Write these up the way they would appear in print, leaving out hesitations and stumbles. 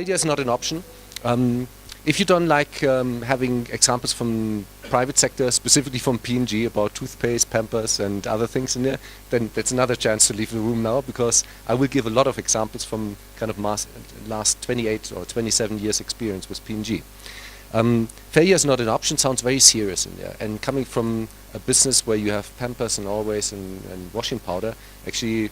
failure is not an option. If you don't like having examples from private sector, specifically from P&G about toothpaste, Pampers and other things in there, then that's another chance to leave the room now, because I will give a lot of examples from kind of last 28 or 27 years experience with P&G. Failure is not an option sounds very serious in there, and coming from a business where you have Pampers and Always and washing powder, actually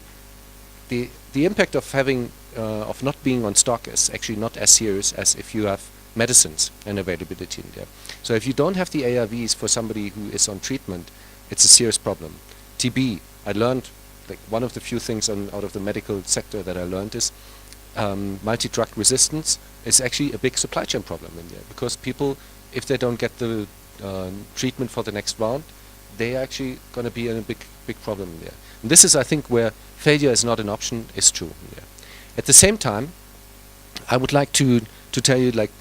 the impact of having of not being on stock is actually not as serious as if you have medicines and availability in there. So if you don't have the ARVs for somebody who is on treatment, it's a serious problem. TB, I learned, like one of the few things out of the medical sector that I learned is multi-drug resistance is actually a big supply chain problem in there, because people, if they don't get the treatment for the next round, they're actually going to be in a big problem in there. And this is, I think, where failure is not an option is true in there. At the same time, I would like to tell you, like,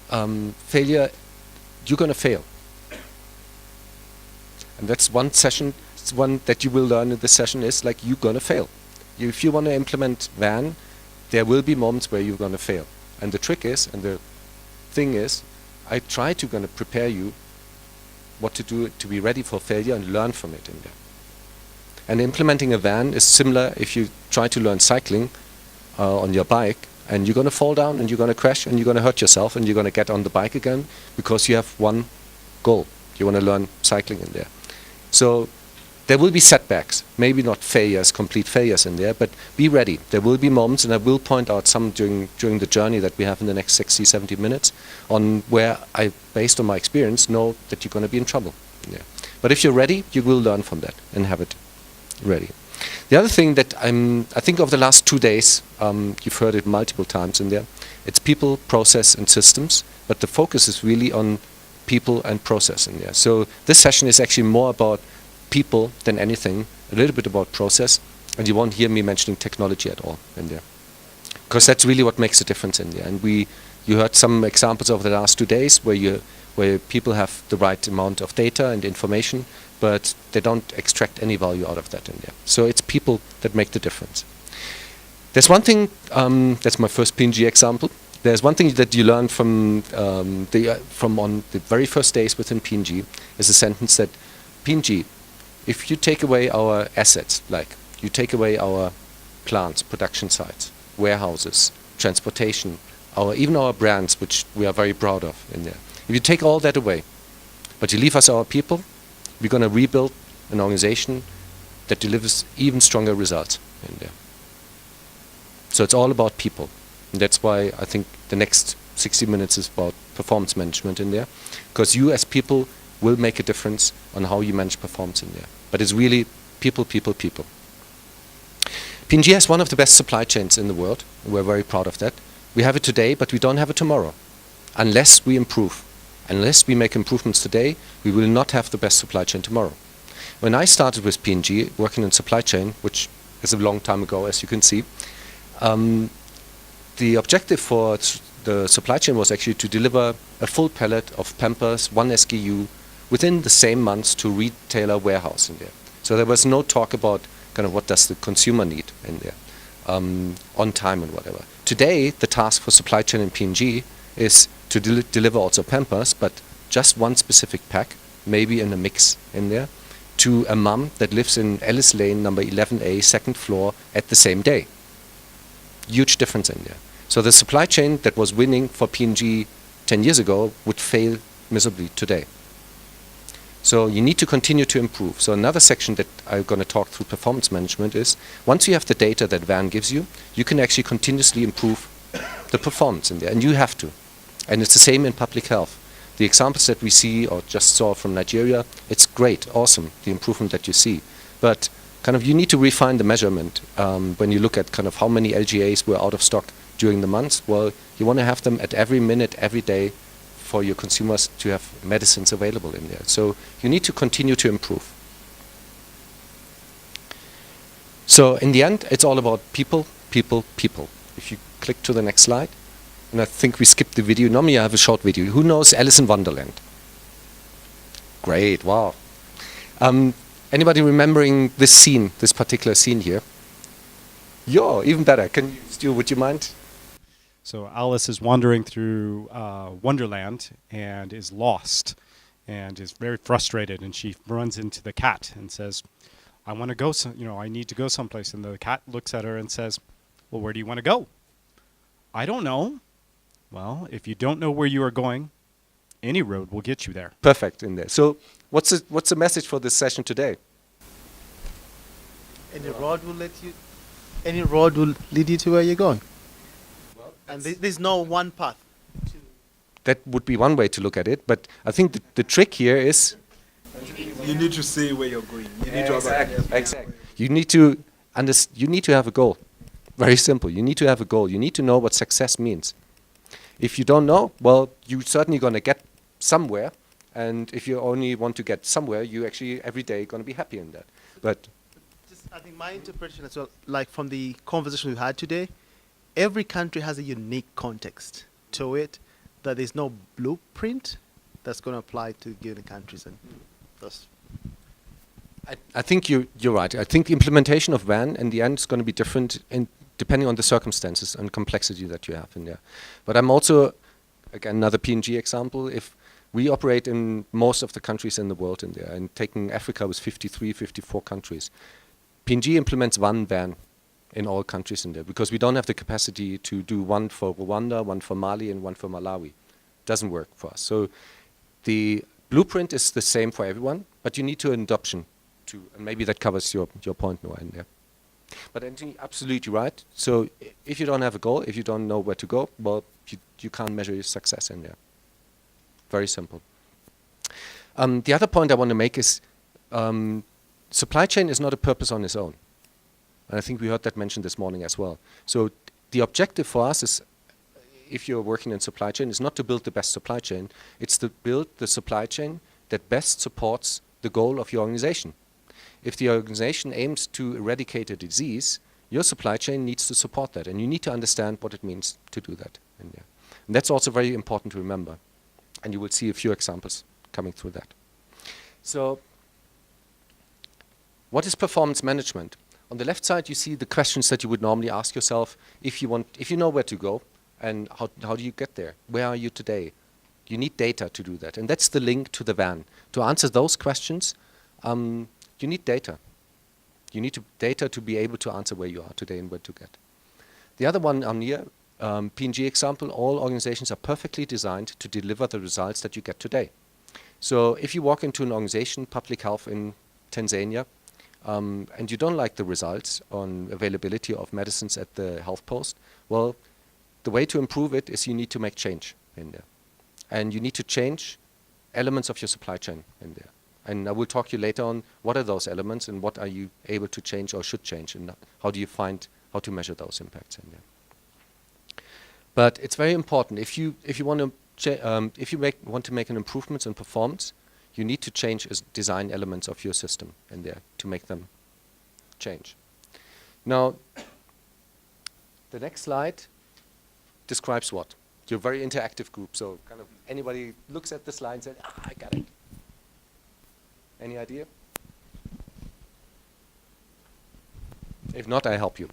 failure, you're going to fail. And that's one session, one that you will learn in this session is, like, you're going to fail. If you want to implement VAN, there will be moments where you're going to fail. And the trick is, and the thing is, I try to kind of prepare you what to do to be ready for failure and learn from it in there. And implementing a VAN is similar if you try to learn cycling on your bike, and you're going to fall down and you're going to crash and you're going to hurt yourself and you're going to get on the bike again because you have one goal. You want to learn cycling in there. So there will be setbacks, maybe not failures, complete failures in there, but be ready. There will be moments, and I will point out some during the journey that we have in the next 60, 70 minutes on where I, based on my experience, know that you're going to be in trouble. Yeah. But if you're ready, you will learn from that and have it ready. The other thing that I think of the last 2 days, you've heard it multiple times in there, it's people, process and systems, but the focus is really on people and process in there. So this session is actually more about people than anything, a little bit about process, and you won't hear me mentioning technology at all in there, because that's really what makes a difference in there. And you heard some examples over the last 2 days where people have the right amount of data and information, but they don't extract any value out of that in there. So it's people that make the difference. There's one thing, that's my first P&G example. There's one thing that you learn from on the very first days within P&G is a sentence that P&G, if you take away our assets, like you take away our plants, production sites, warehouses, transportation, even our brands, which we are very proud of in there. If you take all that away, but you leave us our people, we're going to rebuild an organization that delivers even stronger results in there. So it's all about people. And that's why I think the next 60 minutes is about performance management in there, because you as people will make a difference on how you manage performance in there. But it's really people, people, people. P&G has one of the best supply chains in the world. We're very proud of that. We have it today, but we don't have it tomorrow, unless we improve. Unless we make improvements today, we will not have the best supply chain tomorrow. When I started with P&G, working in supply chain, which is a long time ago, as you can see, the objective for the supply chain was actually to deliver a full pallet of Pampers, one SKU, within the same months to retailer warehouse in there. So there was no talk about kind of what does the consumer need in there, on time and whatever. Today, the task for supply chain in P&G is to deliver also Pampers, but just one specific pack, maybe in a mix in there, to a mom that lives in Ellis Lane, number 11A, second floor, at the same day. Huge difference in there. So the supply chain that was winning for P&G 10 years ago would fail miserably today. So you need to continue to improve. So another section that I'm going to talk through performance management is, once you have the data that VAN gives you, you can actually continuously improve the performance in there, and you have to. And it's the same in public health. The examples that we see or just saw from Nigeria, it's great, awesome, the improvement that you see. But kind of you need to refine the measurement when you look at kind of how many LGAs were out of stock during the months. Well, you want to have them at every minute, every day for your consumers to have medicines available in there. So you need to continue to improve. So in the end, it's all about people, people, people. If you click to the next slide. And I think we skipped the video. Normally I have a short video. Who knows Alice in Wonderland? Great, wow. Anybody remembering this scene, this particular scene here? Yo, even better. Stu, would you mind? So Alice is wandering through Wonderland and is lost and is very frustrated, and she runs into the cat and says, I want to go, I need to go someplace. And the cat looks at her and says, well, where do you want to go? I don't know. Well, if you don't know where you are going, any road will get you there. Perfect in there. So what's the message for this session today? Any road will lead you to where you're going. And there's no one path. That would be one way to look at it, but I think the trick here is You need to see where you're going. You need to have exactly. You need to you need to have a goal. Very simple. You need to have a goal. You need to know what success means. If you don't know, well, you're certainly going to get somewhere, and if you only want to get somewhere, you actually every day going to be happy in that. But I think my interpretation as well, like from the conversation we've had today, every country has a unique context to it, that there's no blueprint that's going to apply to given countries, and thus. I think you're right. I think the implementation of WAN in the end is going to be different depending on the circumstances and complexity that you have in there. But I'm also, again, another P&G example. If we operate in most of the countries in the world in there, and taking Africa with 53, 54 countries, P&G implements one WAN in all countries in there because we don't have the capacity to do one for Rwanda, one for Mali, and one for Malawi. Doesn't work for us. So the blueprint is the same for everyone, but you need to adoption to, and maybe that covers your point, Noah, in there. But I think absolutely right. So if you don't have a goal, if you don't know where to go, well, you can't measure your success in there. Very simple. The other point I want to make is supply chain is not a purpose on its own. And I think we heard that mentioned this morning as well. So the objective for us is, if you're working in supply chain, is not to build the best supply chain. It's to build the supply chain that best supports the goal of your organization. If the organization aims to eradicate a disease, your supply chain needs to support that. And you need to understand what it means to do that in there. And that's also very important to remember. And you will see a few examples coming through that. So what is performance management? On the left side, you see the questions that you would normally ask yourself if you know where to go, and how do you get there? Where are you today? You need data to do that, and that's the link to the WAN. To answer those questions, you need data. You need data to be able to answer where you are today and where to get. The other one on here, P&G example, all organizations are perfectly designed to deliver the results that you get today. So if you walk into an organization, public health in Tanzania, and you don't like the results on availability of medicines at the health post, well, the way to improve it is you need to make change in there. And you need to change elements of your supply chain in there. And I will talk to you later on what are those elements and what are you able to change or should change, and how do you find how to measure those impacts in there. But it's very important if you want to make an improvement in performance, you need to change design elements of your system in there to make them change. Now, the next slide describes what? You're a very interactive group, so kind of anybody looks at the slide and says, I got it. Any idea? If not, I help you.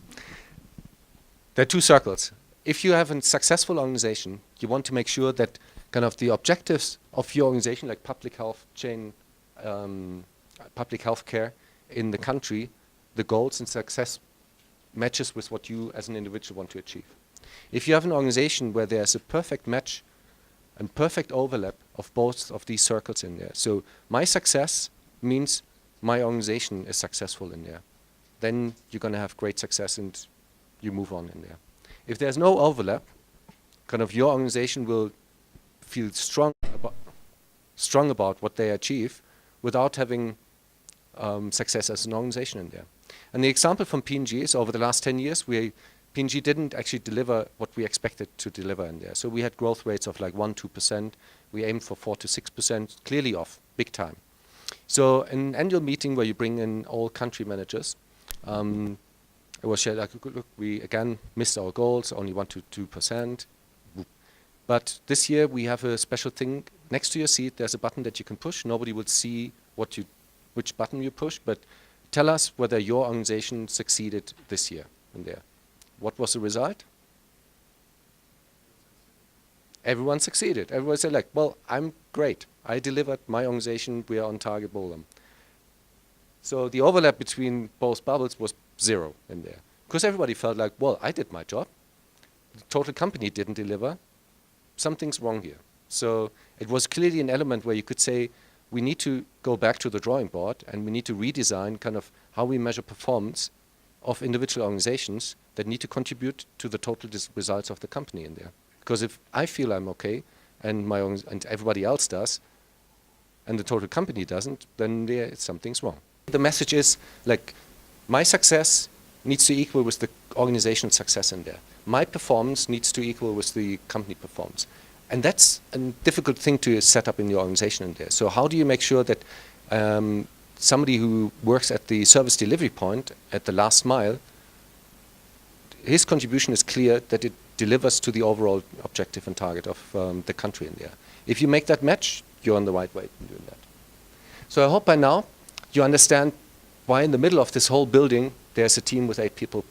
There are two circles. If you have a successful organization, you want to make sure that kind of the objectives of your organization, like public health chain, public health care in the country, the goals and success matches with what you as an individual want to achieve. If you have an organization where there's a perfect match and perfect overlap of both of these circles in there, so my success means my organization is successful in there, then you're going to have great success and you move on in there. If there's no overlap, kind of your organization will feel strong about what they achieve without having success as an organization in there. And the example from P&G is over the last 10 years, P&G didn't actually deliver what we expected to deliver in there. So we had growth rates of like 1-2%. We aimed for 4 to 6%, clearly off, big time. So an annual meeting where you bring in all country managers, it was shared like, look, we again missed our goals, only 1 to 2%. But this year we have a special thing. Next to your seat, there's a button that you can push. Nobody will see which button you push, but tell us whether your organization succeeded this year in there. What was the result? everyone succeeded. Everyone said like, well, I'm great. I delivered my organization. We are on target, Bolam. So the overlap between both bubbles was zero in there. Because everybody felt like, well, I did my job. The total company didn't deliver. Something's wrong here. So it was clearly an element where you could say, we need to go back to the drawing board and we need to redesign kind of how we measure performance of individual organizations that need to contribute to the total results of the company in there. Because if I feel I'm okay and and everybody else does, and the total company doesn't, then something's wrong. The message is like, my success needs to equal with the organization's success in there. My performance needs to equal with the company performance. And that's a difficult thing to set up in your organization in there. So how do you make sure that somebody who works at the service delivery point, at the last mile, his contribution is clear that it delivers to the overall objective and target of the country in there. If you make that match, you're on the right way in doing that. So I hope by now you understand why in the middle of this whole building there's a team with 8 people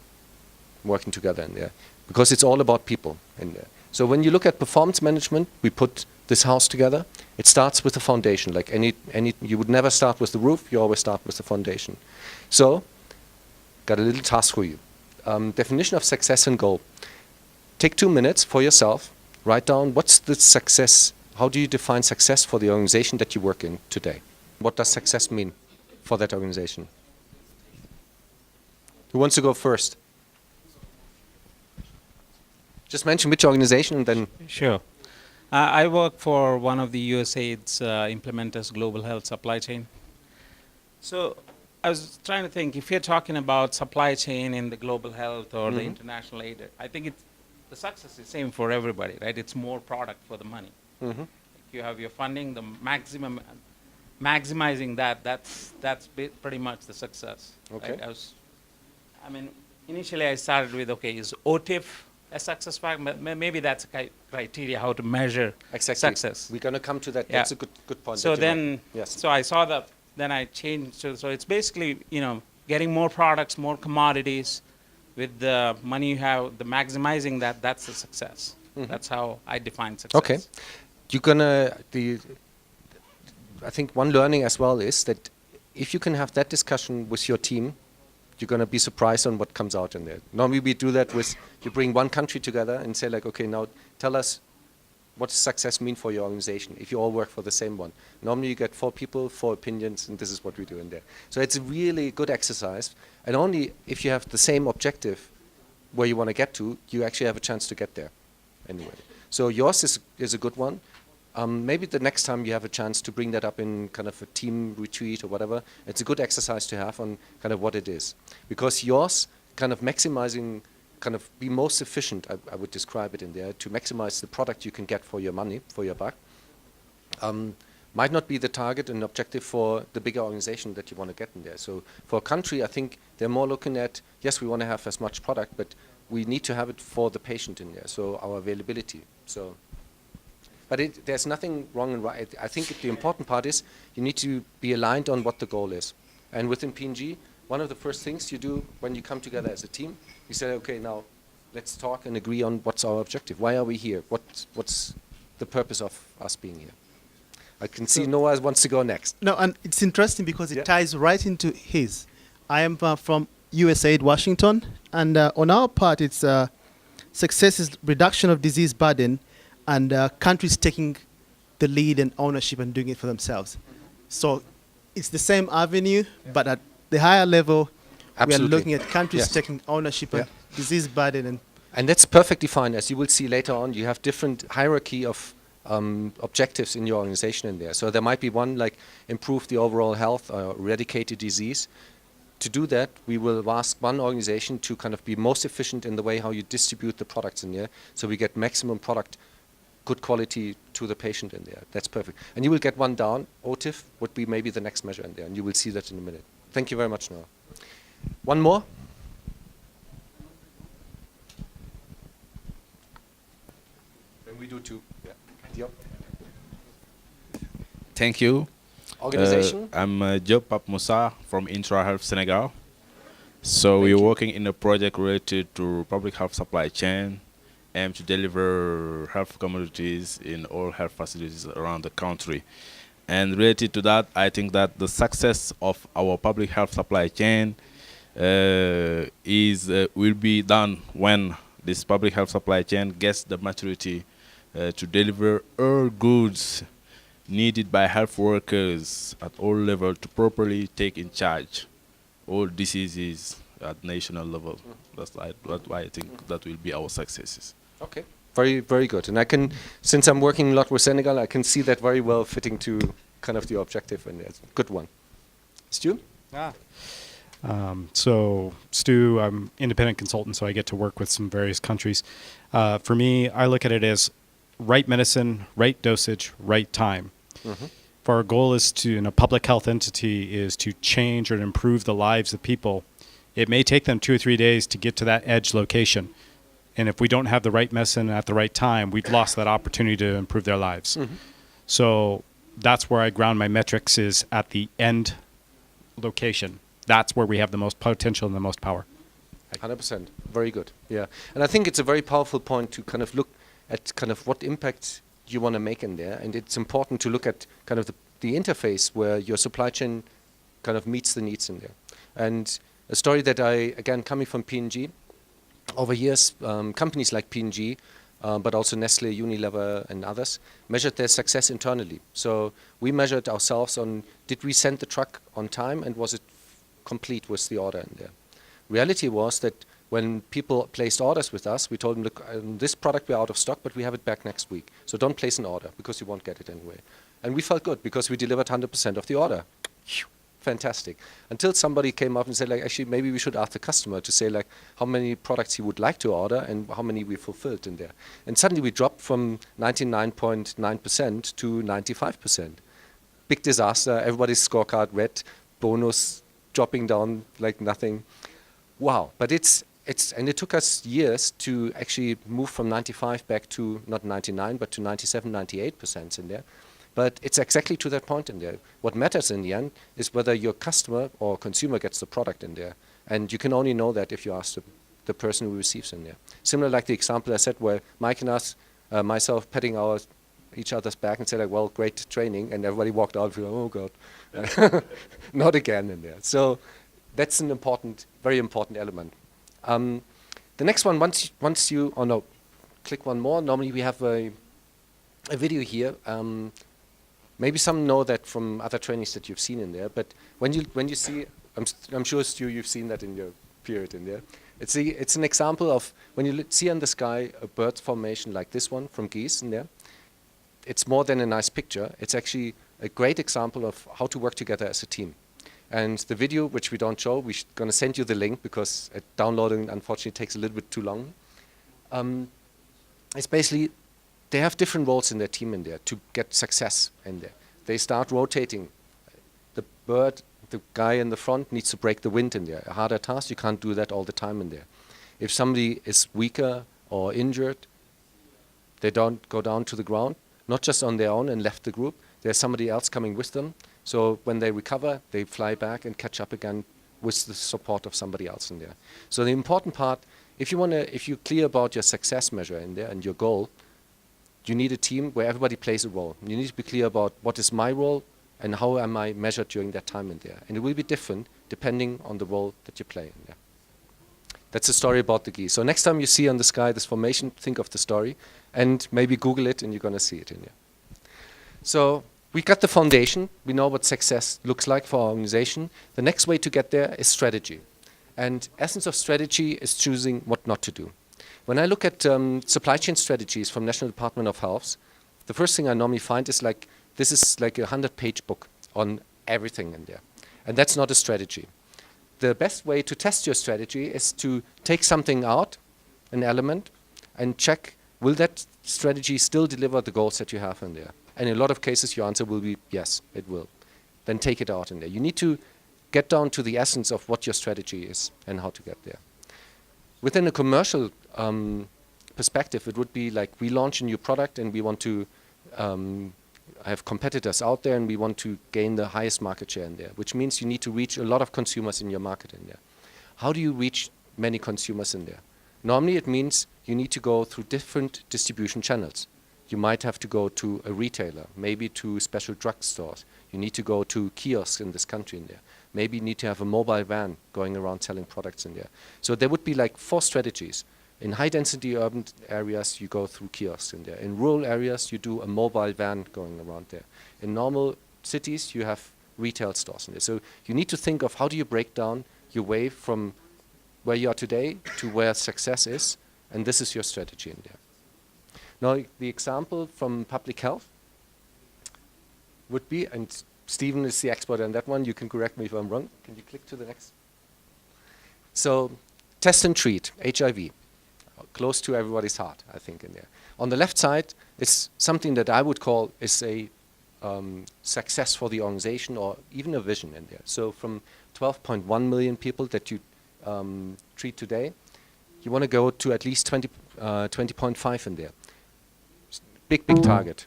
working together in there. Because it's all about people in there. So when you look at performance management, we put this house together. It starts with the foundation. Like you would never start with the roof, you always start with the foundation. So, got a little task for you. Definition of success and goal. Take 2 minutes for yourself, write down what's the success, how do you define success for the organization that you work in today? What does success mean for that organization? Who wants to go first? Just mention which organization and then... Sure. I work for one of the USAID's implementers, Global Health Supply Chain. So I was trying to think, if you're talking about supply chain in the global health or the international aid, I think the success is the same for everybody, right? It's more product for the money. You have your funding, the maximizing that's pretty much the success. Okay. Right? Initially I started with, okay, is OTIF a success factor? Maybe that's a criteria how to measure success. We're going to come to that. Yeah. That's a good point. So then, yes. so I saw that. Then I changed. So it's basically, getting more products, more commodities, with the money you have, the maximizing that. That's the success. That's how I define success. Okay. I think one learning as well is that if you can have that discussion with your team, you're going to be surprised on what comes out in there. Normally we do that with, you bring one country together and say like, okay, now tell us what does success mean for your organization if you all work for the same one. Normally you get 4 people, 4 opinions, and this is what we do in there. So it's a really good exercise. And only if you have the same objective where you want to get to, you actually have a chance to get there anyway. So yours is a good one. Maybe the next time you have a chance to bring that up in kind of a team retreat or whatever, it's a good exercise to have on kind of what it is. Because yours, kind of maximizing, kind of be most efficient, I would describe it in there, to maximize the product you can get for your money, for your buck, might not be the target and objective for the bigger organization that you want to get in there. So for a country, I think they're more looking at, yes, we want to have as much product, but we need to have it for the patient in there, so our availability. So. But there's nothing wrong and right. I think the important part is you need to be aligned on what the goal is. And within P&G, one of the first things you do when you come together as a team, you say, okay, now let's talk and agree on what's our objective. Why are we here? What's the purpose of us being here? I can see Noah wants to go next. No, and it's interesting because it ties right into his. I am from USAID Washington, and on our part, it's success is reduction of disease burden, and countries taking the lead and ownership and doing it for themselves. So it's the same avenue, but at the higher level, Absolutely. we are looking at countries Yes. taking ownership and disease burden. And that's perfectly fine. As you will see later on, you have different hierarchy of objectives in your organization in there. So there might be one like improve the overall health or eradicate a disease. To do that, we will ask one organization to kind of be most efficient in the way how you distribute the products in there, so we get maximum product, good quality to the patient in there. That's perfect. And you will get one down. OTIF would be maybe the next measure in there, and you will see that in a minute. Thank you very much, Noah. One more? Then we do 2. Yeah. Yep. Thank you. Organization? I'm Job Pap Moussa from Intra Health Senegal. So we're working in a project related to public health supply chain, aim to deliver health commodities in all health facilities around the country. And related to that, I think that the success of our public health supply chain will be done when this public health supply chain gets the maturity to deliver all goods needed by health workers at all levels to properly take in charge all diseases at national level. That's why I think that will be our successes. Okay. Very, very good. And I can, since I'm working a lot with Senegal, I can see that very well fitting to kind of the objective, and it's a good one. Stu? So, Stu, I'm independent consultant, so I get to work with some various countries. For me, I look at it as right medicine, right dosage, right time. If our goal is to, in a public health entity, is to change or improve the lives of people, it may take them 2 or 3 days to get to that edge location. And if we don't have the right medicine at the right time, we've lost that opportunity to improve their lives. So that's where I ground my metrics, is at the end location. That's where we have the most potential and the most power. 100%. Very good. Yeah. And I think it's a very powerful point to kind of look at kind of what impact you want to make in there. And it's important to look at kind of the interface where your supply chain kind of meets the needs in there. And a story that again, coming from P&G, over years, companies like P&G, but also Nestle, Unilever, and others, measured their success internally. So we measured ourselves on, did we send the truck on time, and was it complete with the order in there? Reality was that when people placed orders with us, we told them, look, this product we're out of stock, but we have it back next week. So don't place an order, because you won't get it anyway. And we felt good, because we delivered 100% of the order. Fantastic. Until somebody came up and said, like, actually, maybe we should ask the customer to say, like, how many products he would like to order and how many we fulfilled in there. And suddenly we dropped from 99.9% to 95%. Big disaster. Everybody's scorecard red, bonus dropping down like nothing. Wow. But and it took us years to actually move from 95 back to not 99, but to 97, 98% in there. But it's exactly to that point in there. What matters in the end is whether your customer or consumer gets the product in there. And you can only know that if you ask the person who receives in there. Similar like the example I said where Mike and us, myself patting each other's back and said, like, well, great training. And everybody walked out and oh, God, not again in there. So that's an important, very important element. The next one, once you, oh no, click one more. Normally we have a video here. Maybe some know that from other trainings that you've seen in there, but when you see, I'm sure, Stu, you've seen that in your period in there. It's an example of when you see in the sky a bird formation like this one from geese in there. It's more than a nice picture. It's actually a great example of how to work together as a team. And the video, which we don't show, we're going to send you the link because downloading, unfortunately, takes a little bit too long. It's basically, they have different roles in their team in there to get success in there. They start rotating. The bird, the guy in the front needs to break the wind in there. A harder task, you can't do that all the time in there. If somebody is weaker or injured, they don't go down to the ground, not just on their own and left the group. There's somebody else coming with them. So when they recover, they fly back and catch up again with the support of somebody else in there. So the important part, if you're clear about your success measure in there and your goal, you need a team where everybody plays a role. You need to be clear about what is my role and how am I measured during that time in there. And it will be different depending on the role that you play in there. That's the story about the geese. So next time you see on the sky this formation, think of the story and maybe Google it and you're going to see it in there. So we got the foundation. We know what success looks like for our organization. The next way to get there is strategy. And essence of strategy is choosing what not to do. When I look at supply chain strategies from National Department of Health, the first thing I normally find is like, this is like a 100-page book on everything in there. And that's not a strategy. The best way to test your strategy is to take something out, an element, and check, will that strategy still deliver the goals that you have in there? And in a lot of cases, your answer will be, yes, it will. Then take it out in there. You need to get down to the essence of what your strategy is and how to get there. Within a commercial perspective, it would be like we launch a new product and we want to have competitors out there and we want to gain the highest market share in there, which means you need to reach a lot of consumers in your market in there. How do you reach many consumers in there? Normally it means you need to go through different distribution channels. You might have to go to a retailer, maybe to special drugstores. You need to go to kiosks in this country in there. Maybe you need to have a mobile van going around selling products in there. So there would be like 4 strategies. In high density urban areas, you go through kiosks in there. In rural areas, you do a mobile van going around there. In normal cities, you have retail stores in there. So you need to think of how do you break down your way from where you are today to where success is, and this is your strategy in there. Now, the example from public health would be, and Stephen is the expert on that one, you can correct me if I'm wrong. Can you click to the next? So, test and treat, HIV, close to everybody's heart, I think, in there. On the left side is something that I would call is a success for the organization or even a vision in there. So from 12.1 million people that you treat today, you want to go to at least 20.5 in there. Big target.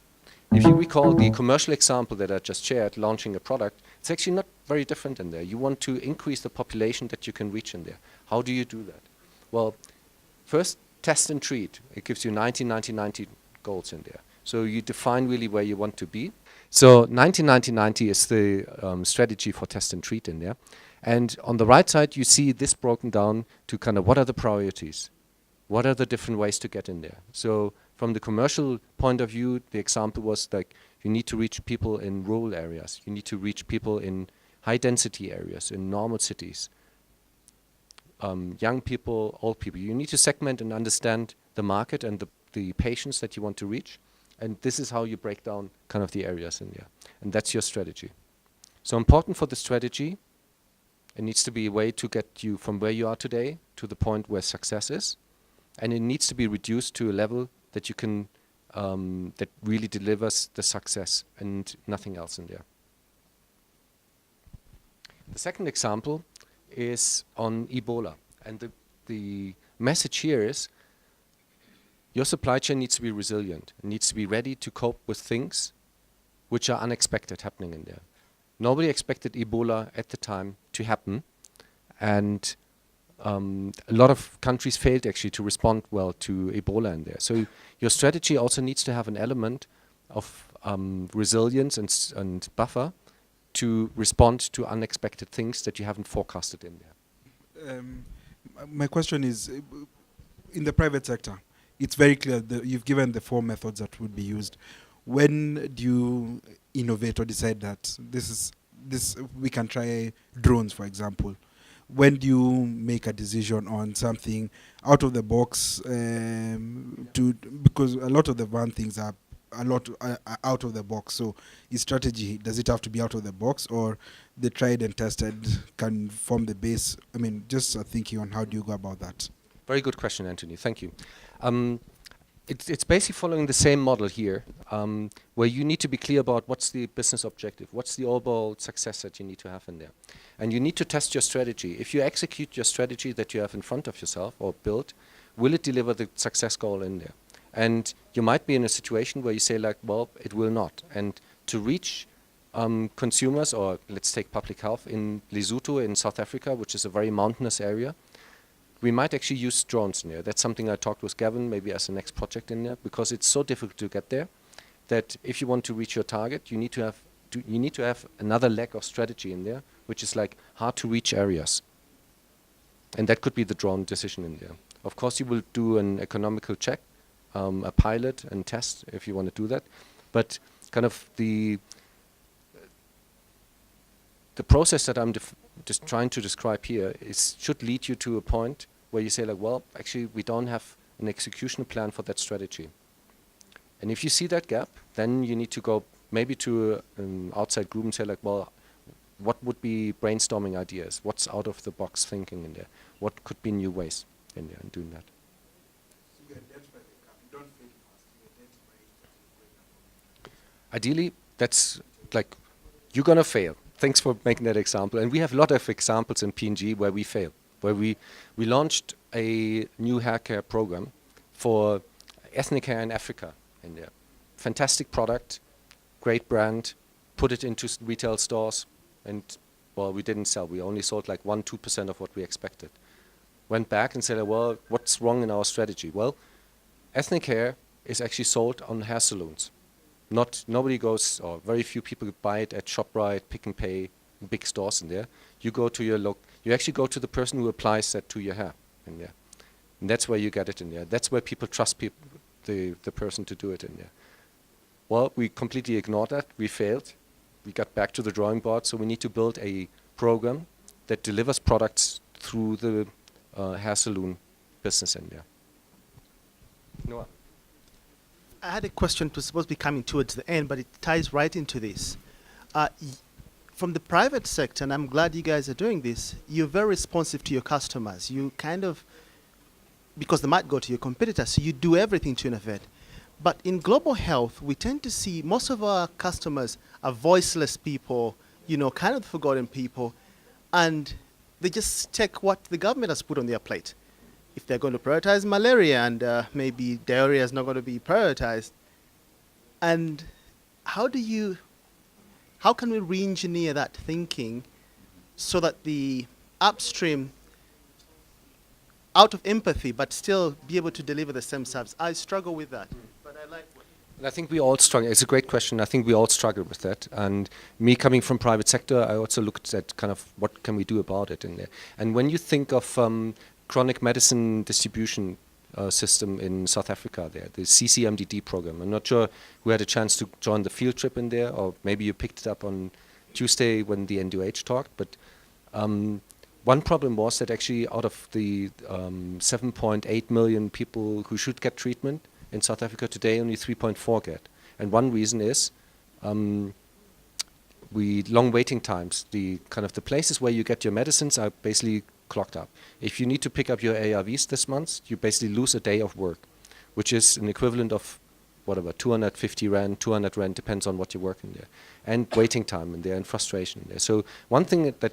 If you recall the commercial example that I just shared, launching a product, it's actually not very different in there. You want to increase the population that you can reach in there. How do you do that? Well, first, test and treat. It gives you 90-90-90 goals in there. So you define really where you want to be. So 90-90-90 is the strategy for test and treat in there. And on the right side, you see this broken down to kind of what are the priorities? What are the different ways to get in there? So from the commercial point of view, the example was like you need to reach people in rural areas. You need to reach people in high density areas, in normal cities. Young people, old people. You need to segment and understand the market and the patients that you want to reach. And this is how you break down kind of the areas in there. And that's your strategy. So important for the strategy, it needs to be a way to get you from where you are today to the point where success is. And it needs to be reduced to a level that you can, that really delivers the success and nothing else in there. The second example is on Ebola. And the message here is your supply chain needs to be resilient. It needs to be ready to cope with things which are unexpected happening in there. Nobody expected Ebola at the time to happen. And a lot of countries failed actually to respond well to Ebola in there. So your strategy also needs to have an element of resilience and buffer to respond to unexpected things that you haven't forecasted in there. My question is, in the private sector, it's very clear that you've given the 4 methods that would be used. When do you innovate or decide that this we can try drones, for example? When do you make a decision on something out of the box? Because a lot of the van things are out of the box. So, is strategy, does it have to be out of the box, or the tried and tested can form the base? I mean, just thinking on how do you go about that? Very good question, Anthony. Thank you. It's basically following the same model here, where you need to be clear about what's the business objective, what's the overall success that you need to have in there. And you need to test your strategy. If you execute your strategy that you have in front of yourself or built, will it deliver the success goal in there? And you might be in a situation where you say like, well, it will not. And to reach consumers, or let's take public health in Lesotho in South Africa, which is a very mountainous area, we might actually use drones in there. That's something I talked with Gavin maybe as the next project in there, because it's so difficult to get there that if you want to reach your target, you need to have another leg of strategy in there, which is like hard to reach areas. And that could be the drone decision in there. Of course, you will do an economical check, a pilot and test if you want to do that. But kind of the process that I'm just trying to describe here should lead you to a point where you say like, well, actually we don't have an execution plan for that strategy. And if you see that gap, then you need to go maybe to an outside group and say like, well, what would be brainstorming ideas? What's out of the box thinking in there? What could be new ways in there in doing that? So you identify the gap. You don't fail fast. You identify it. Ideally, that's like, you're going to fail. Thanks for making that example. And we have a lot of examples in P&G where we fail, where we launched a new hair care program for ethnic hair in Africa in there. Fantastic product, great brand, put it into retail stores, and well, we didn't sell. We only sold like 1-2% of what we expected. went back and said, well, what's wrong in our strategy? Well, ethnic hair is actually sold on hair salons. Nobody goes, or very few people buy it at ShopRite, Pick and Pay, big stores in there. You go to you actually go to the person who applies that to your hair in there. And that's where you get it in there. That's where people trust the person to do it in there. Well, we completely ignored that. We failed. We got back to the drawing board. So we need to build a program that delivers products through the hair salon business in there. Noah. I had a question to supposed to be coming towards the end, but it ties right into this. From the private sector, and I'm glad you guys are doing this, you're very responsive to your customers. You kind of, because they might go to your competitors, so you do everything to innovate. But in global health, we tend to see most of our customers are voiceless people, kind of forgotten people, and they just take what the government has put on their plate. If they're going to prioritize malaria and maybe diarrhea is not going to be prioritized, and how can we re-engineer that thinking so that the upstream, out of empathy, but still be able to deliver the same service? I struggle with that, but I like what. I think we all struggle. It's a great question. I think we all struggle with that. And me coming from private sector, I also looked at kind of what can we do about it in there. And when you think of chronic medicine distribution system in South Africa there, the CCMDD program. I'm not sure who had a chance to join the field trip in there, or maybe you picked it up on Tuesday when the NUH talked, but one problem was that actually out of the 7.8 million people who should get treatment in South Africa today, only 3.4 get. And one reason is long waiting times. The places where you get your medicines are basically clocked up. If you need to pick up your ARVs this month, you basically lose a day of work, which is an equivalent of whatever, 250 rand, 200 rand, depends on what you work in there. And waiting time in there and frustration in there. So one thing that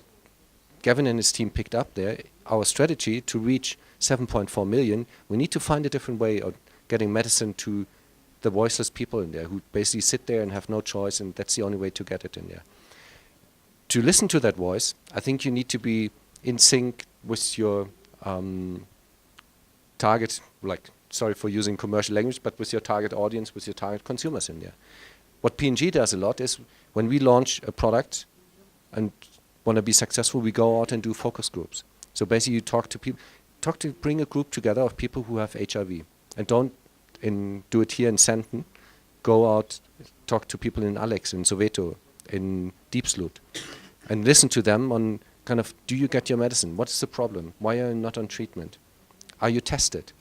Gavin and his team picked up there, our strategy to reach 7.4 million, we need to find a different way of getting medicine to the voiceless people in there who basically sit there and have no choice, and that's the only way to get it in there. To listen to that voice, I think you need to be in sync with your target, sorry for using commercial language, but with your target audience, with your target consumers in there. What P&G does a lot is when we launch a product and want to be successful, we go out and do focus groups. So basically you talk to people, bring a group together of people who have HIV, and don't do it here in Sandton. Go out, talk to people in Alex, in Soweto, in Diepsloot, and listen to them on kind of, do you get your medicine? What is the problem? Why are you not on treatment? Are you tested?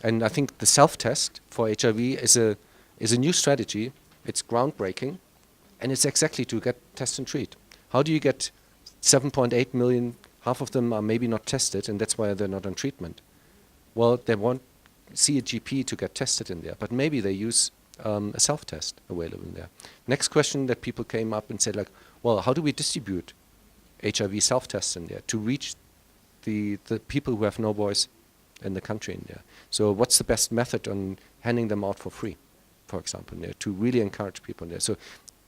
And I think the self-test for HIV is a new strategy. It's groundbreaking, and it's exactly to get test and treat. How do you get 7.8 million? Half of them are maybe not tested, and that's why they're not on treatment. Well, they won't see a GP to get tested in there, but maybe they use a self-test available in there. Next question that people came up and said, well, how do we distribute HIV self-tests in there to reach the people who have no voice in the country in there? So what's the best method on handing them out for free, for example, in there, to really encourage people in there? So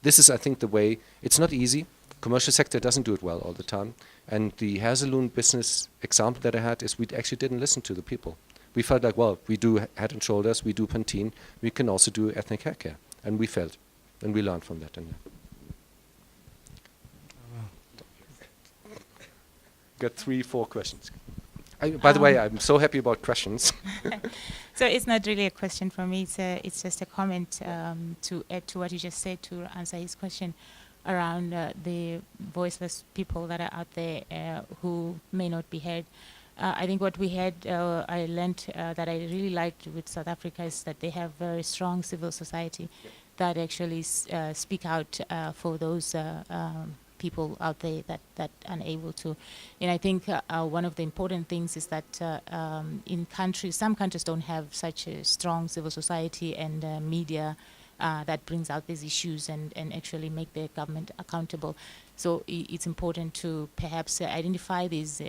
this is, I think, the way. It's not easy. Commercial sector doesn't do it well all the time. And the hair salon business example that I had is we actually didn't listen to the people. We felt like, well, we do Head and Shoulders, we do Pantene, we can also do ethnic hair care. And we failed. And we learned from that in there. Got 3-4 questions. By the way, I'm so happy about questions. So it's not really a question for me. It's just a comment to add to what you just said to answer his question around the voiceless people that are out there who may not be heard. I think what we had, I learned that I really liked with South Africa is that they have very strong civil society that actually speak out for those people out there that unable to. And I think one of the important things is that in countries, some countries don't have such a strong civil society and media that brings out these issues and actually make their government accountable. So it's important to perhaps identify these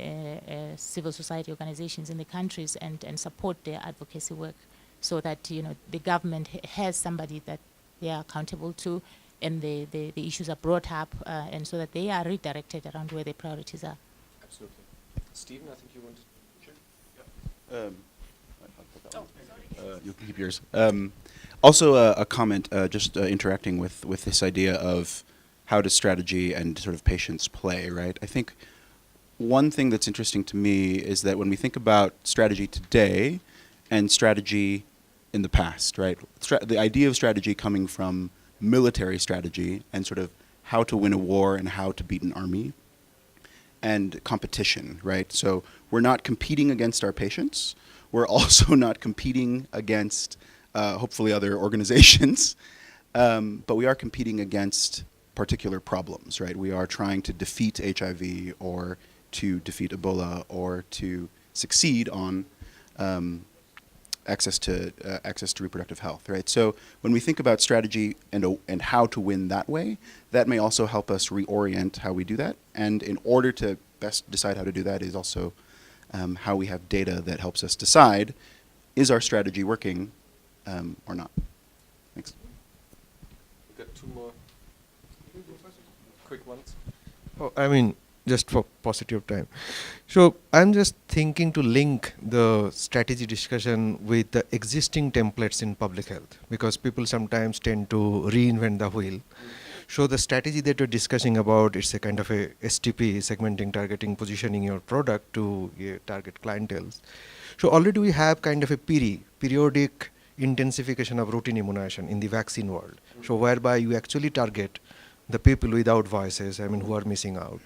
civil society organizations in the countries and support their advocacy work, so that the government has somebody that they are accountable to, and the issues are brought up, and so that they are redirected around where their priorities are. Absolutely. Stephen, I think you wanted. Sure. You can keep yours. Also, a comment, just interacting with this idea of how does strategy and sort of patience play, right? I think one thing that's interesting to me is that when we think about strategy today and strategy in the past, right? The idea of strategy coming from military strategy and sort of how to win a war and how to beat an army, and competition, right? So we're not competing against our patients. We're also not competing against, hopefully, other organizations, but we are competing against particular problems, right? We are trying to defeat HIV or to defeat Ebola or to succeed on access to reproductive health, right? So when we think about strategy and how to win that way, that may also help us reorient how we do that. And in order to best decide how to do that is also how we have data that helps us decide, is our strategy working or not? Thanks. We've got two more quick ones. Oh, I mean, just for paucity of time. So I'm just thinking to link the strategy discussion with the existing templates in public health, because people sometimes tend to reinvent the wheel. So the strategy that you're discussing about, it's a kind of a STP, segmenting, targeting, positioning your product to target clienteles. So already we have kind of a periodic intensification of routine immunization in the vaccine world. So whereby you actually target the people without voices, I mean, who are missing out.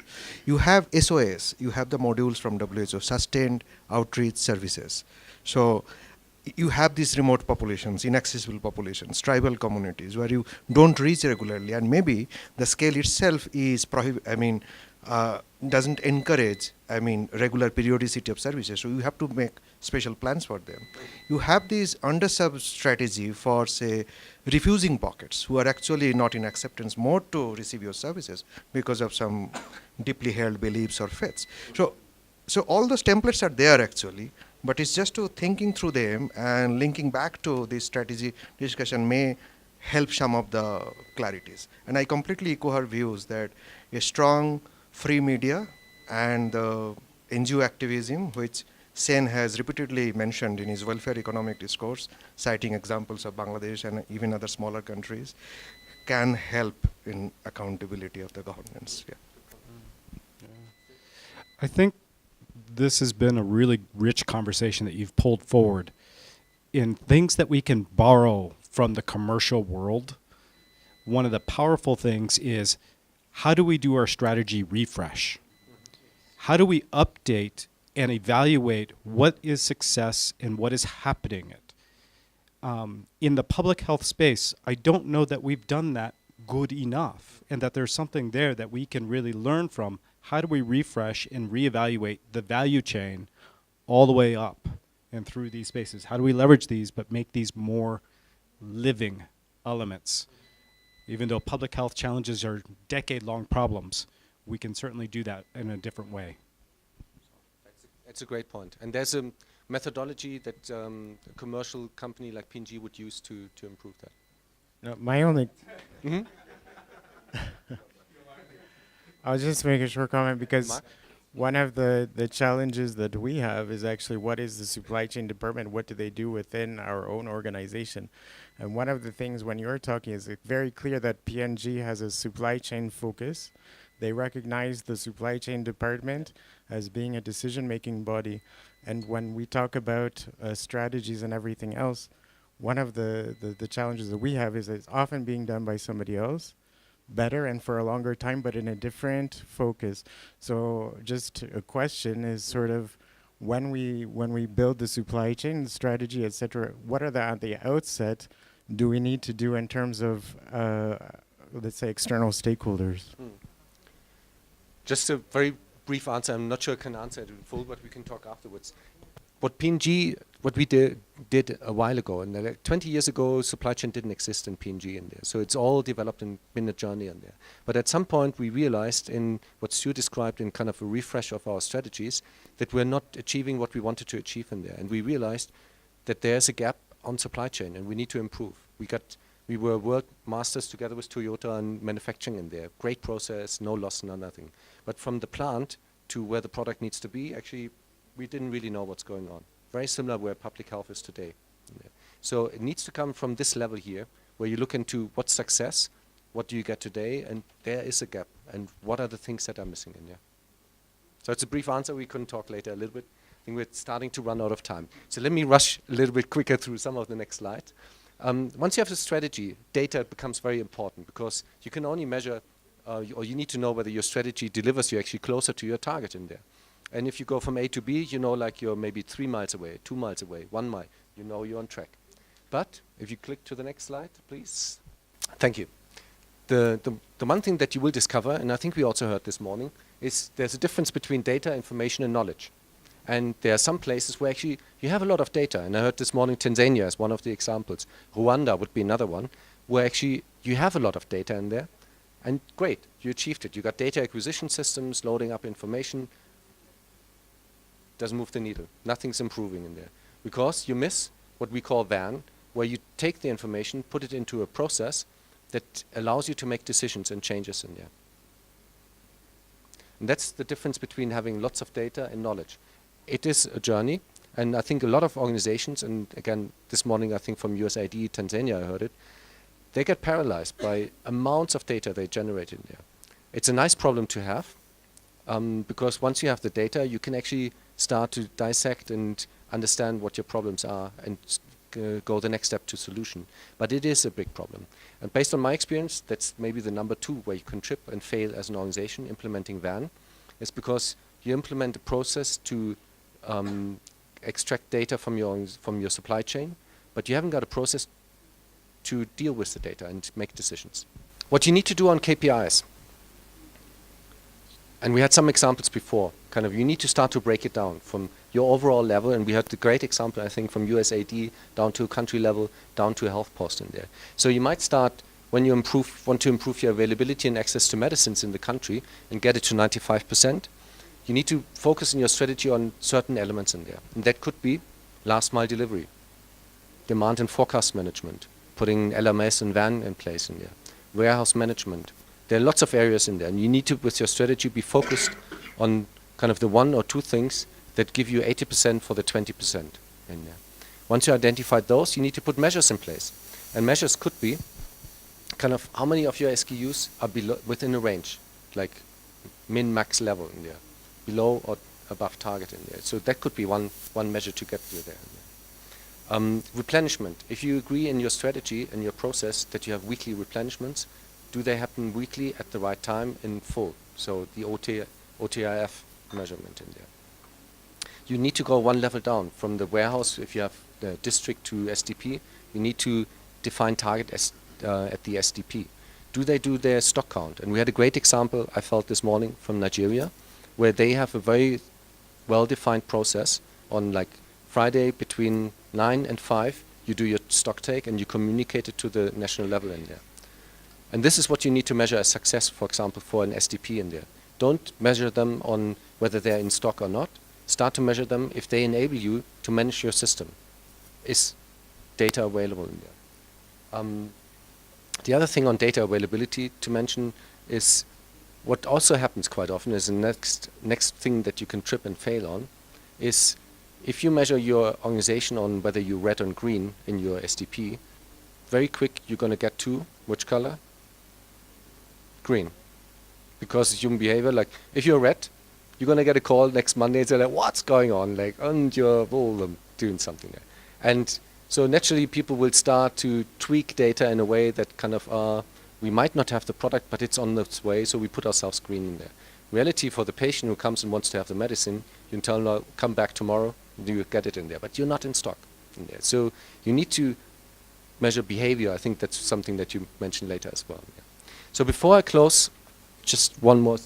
You have SOS, you have the modules from WHO, sustained outreach services. So you have these remote populations, inaccessible populations, tribal communities where you don't reach regularly, and maybe the scale itself is doesn't encourage, regular periodicity of services. So you have to make special plans for them. You have this underserved strategy for, say, refusing pockets who are actually not in acceptance mode to receive your services because of some deeply held beliefs or faiths. So all those templates are there actually, but it's just to thinking through them and linking back to this strategy discussion may help some of the clarities. And I completely echo her views that a strong free media and the NGO activism, which Sen has repeatedly mentioned in his welfare economic discourse, citing examples of Bangladesh and even other smaller countries, can help in accountability of the governance. Yeah. I think this has been a really rich conversation that you've pulled forward in things that we can borrow from the commercial world. One of the powerful things is, how do we do our strategy refresh? How do we update and evaluate what is success and what is happening? In the public health space, I don't know that we've done that good enough, and that there's something there that we can really learn from. How do we refresh and reevaluate the value chain all the way up and through these spaces? How do we leverage these but make these more living elements? Even though public health challenges are decade-long problems, we can certainly do that in a different way. That's a great point. And there's a methodology that a commercial company like P&G would use to improve that. No, my only... Mhm. I was just making a short comment because Mark? one of the challenges that we have is actually what is the supply chain department? What do they do within our own organization? And one of the things when you're talking is very clear that P&G has a supply chain focus. They recognize the supply chain department as being a decision-making body. And when we talk about strategies and everything else, one of the challenges that we have is that it's often being done by somebody else, better and for a longer time, but in a different focus. So just a question is sort of when we build the supply chain, the strategy, etc., what are at the outset do we need to do in terms of, let's say, external stakeholders? Just a very brief answer. I'm not sure I can answer it in full, but we can talk afterwards. What P&G, what we did a while ago, and like 20 years ago, supply chain didn't exist in P&G in there. So it's all developed and been a journey in there. But at some point, we realized in what Stu described in kind of a refresh of our strategies that we're not achieving what we wanted to achieve in there. And we realized that there's a gap on supply chain and we need to improve. We were world masters together with Toyota and manufacturing in there. Great process, no loss, no nothing. But from the plant to where the product needs to be, actually, we didn't really know what's going on very similar where public health is today. Yeah. So it needs to come from this level here, where you look into what's success, what do you get today, and there is a gap, and what are the things that are missing in there. So it's a brief answer. We couldn't talk later a little bit. I think we're starting to run out of time. So let me rush a little bit quicker through some of the next slides. Once you have a strategy, data becomes very important because you can only measure, or you need to know whether your strategy delivers you actually closer to your target in there. And if you go from A to B, you know, like you're maybe 3 miles away, 2 miles away, 1 mile, you know you're on track. But if you click to the next slide, please. Thank you. The one thing that you will discover, and I think we also heard this morning, is there's a difference between data, information, and knowledge. And there are some places where actually you have a lot of data. And I heard this morning Tanzania as one of the examples. Rwanda would be another one, where actually you have a lot of data in there. And great, you achieved it. You got data acquisition systems, loading up information. Doesn't move the needle. Nothing's improving in there. Because you miss what we call VAN, where you take the information, put it into a process that allows you to make decisions and changes in there. And that's the difference between having lots of data and knowledge. It is a journey, and I think a lot of organizations, and again, this morning I think from USAID, Tanzania I heard it, they get paralyzed by amounts of data they generate in there. It's a nice problem to have, because once you have the data, you can actually start to dissect and understand what your problems are and go the next step to solution. But it is a big problem. And based on my experience, that's maybe the number 2 where you can trip and fail as an organization implementing VAN, is because you implement a process to extract data from your supply chain, but you haven't got a process to deal with the data and make decisions. What you need to do on KPIs, and we had some examples before, kind of you need to start to break it down from your overall level, and we had the great example, I think, from USAID down to a country level, down to a health post in there. So you might start when you want to improve your availability and access to medicines in the country and get it to 95%. You need to focus in your strategy on certain elements in there. And that could be last mile delivery, demand and forecast management, putting LMS and VAN in place in there, warehouse management. There are lots of areas in there, and you need to, with your strategy, be focused on kind of the 1 or 2 things that give you 80% for the 20% in there. Once you identified those, you need to put measures in place. And measures could be kind of how many of your SKUs are below, within a range, like min-max level in there, below or above target in there. So that could be one measure to get you there. Replenishment. If you agree in your strategy and your process that you have weekly replenishments, do they happen weekly at the right time in full? So the OTIF measurement in there. You need to go 1 level down from the warehouse. If you have the district to SDP, you need to define target at the SDP. Do they do their stock count? And we had a great example I felt this morning from Nigeria, where they have a very well-defined process on like Friday between 9 and 5, you do your stock take and you communicate it to the national level in there. And this is what you need to measure as success, for example, for an SDP in there. Don't measure them on whether they're in stock or not. Start to measure them if they enable you to manage your system. Is data available in there? The other thing on data availability to mention is what also happens quite often is the next thing that you can trip and fail on is if you measure your organization on whether you're red or green in your SDP, very quick you're going to get to which color? Green. Because human behavior, like if you're red, you're going to get a call next Monday and say like, what's going on? Like, and you're doing something there. And so naturally people will start to tweak data in a way that kind of, we might not have the product, but it's on its way, so we put ourselves green in there. Reality for the patient who comes and wants to have the medicine, you can tell them, come back tomorrow, you get it in there, but you're not in stock in there. So you need to measure behavior. I think that's something that you mentioned later as well. Yeah. So before I close, just one more